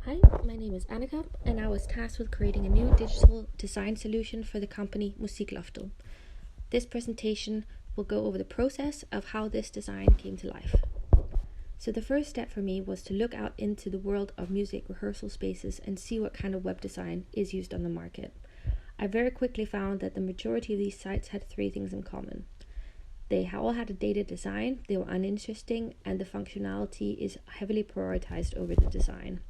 Hi, my name is Annika, and I was tasked with creating a new digital design solution for the company MUSIKLOFTET. This presentation will go over the process of how this design came to life. So the first step for me was to look out into the world of music rehearsal spaces and see what kind of web design is used on the market. I very quickly found that the majority of these sites had three things in common. They all had a dated design, they were uninteresting, and the functionality is heavily prioritized over the design.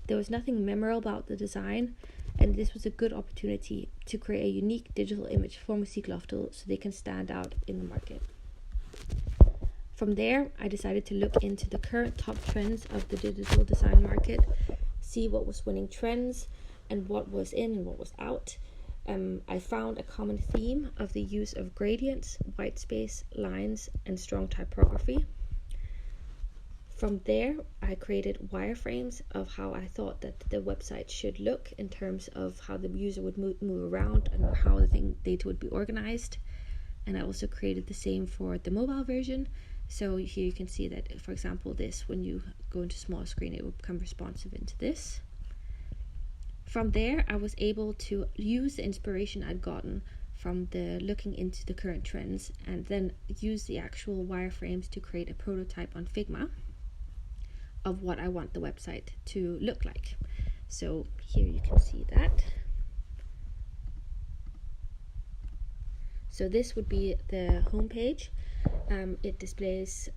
There was nothing memorable about the design, and this was a good opportunity to create a unique digital image for MUSIKLOFTET so they can stand out in the market. From there, I decided to look into the current top trends of the digital design market, see what was winning trends and what was in and what was out. I found a common theme of the use of gradients, white space, lines, and strong typography. From there, I created wireframes of how I thought that the website should look in terms of how the user would move around and how the data would be organized. And I also created the same for the mobile version. So here you can see that, for example, this, when you go into small screen, it will become responsive into this. From there, I was able to use the inspiration I'd gotten from the looking into the current trends and then use the actual wireframes to create a prototype on Figma of what I want the website to look like. So here you can see that. So this would be the home page. It displays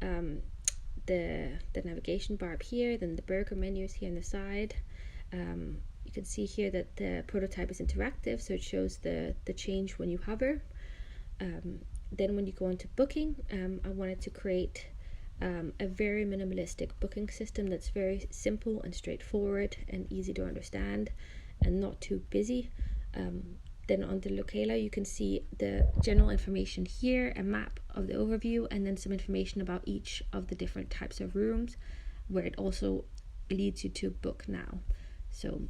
the navigation bar up here, then the burger menus here on the side. You can see here that the prototype is interactive, so it shows the change when you hover. Then when you go into booking, I wanted to create a very minimalistic booking system that's very simple and straightforward and easy to understand and not too busy. Then on the locator, you can see the general information here, a map of the overview, and then some information about each of the different types of rooms, where it also leads you to book now. So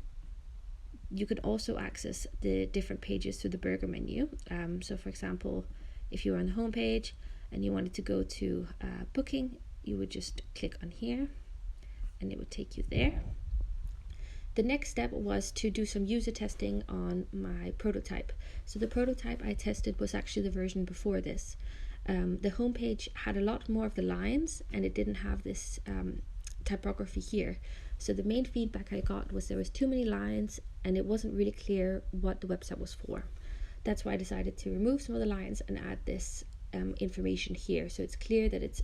you could also access the different pages through the burger menu. So for example, if you were on the home page and you wanted to go to booking, you would just click on here and it would take you there. The next step was to do some user testing on my prototype. So the prototype I tested was actually the version before this. The homepage had a lot more of the lines and it didn't have this typography here. So the main feedback I got was there was too many lines and it wasn't really clear what the website was for. That's why I decided to remove some of the lines and add this information here. So it's clear that it's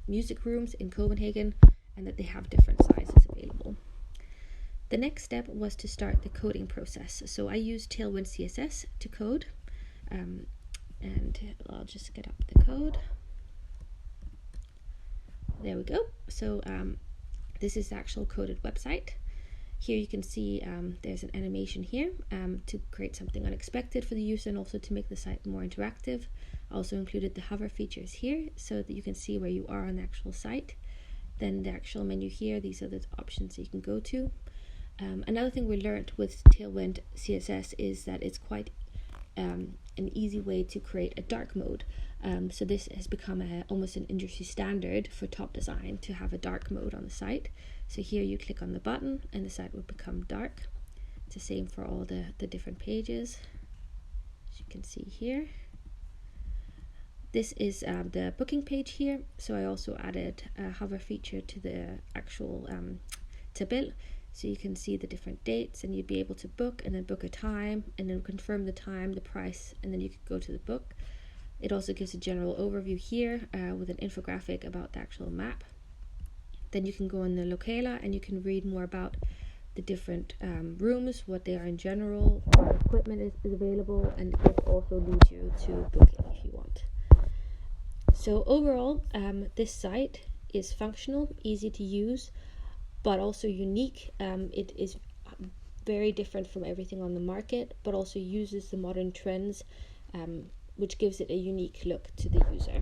music rooms in Copenhagen and that they have different sizes available. The next step was to start the coding process. So I used Tailwind CSS to code, and I'll just get up the code. There we go. So this is the actual coded website. Here you can see there's an animation here to create something unexpected for the user and also to make the site more interactive. I also included the hover features here so that you can see where you are on the actual site. Then the actual menu here, these are the options that you can go to. Another thing we learned with Tailwind CSS is that it's quite an easy way to create a dark mode. So this has become almost an industry standard for top design to have a dark mode on the site. So here you click on the button and the site will become dark. It's the same for all the different pages, as you can see here. This is the booking page here. So I also added a hover feature to the actual tabel. So you can see the different dates and you'd be able to book and then book a time and then confirm the time, the price, and then you could go to the book. It also gives a general overview here with an infographic about the actual map. Then you can go on the locator and you can read more about the different rooms, what they are in general, what equipment is available, and this also leads you to booking if you want. So overall, this site is functional, easy to use, but also unique. It is very different from everything on the market, but also uses the modern trends, which gives it a unique look to the user.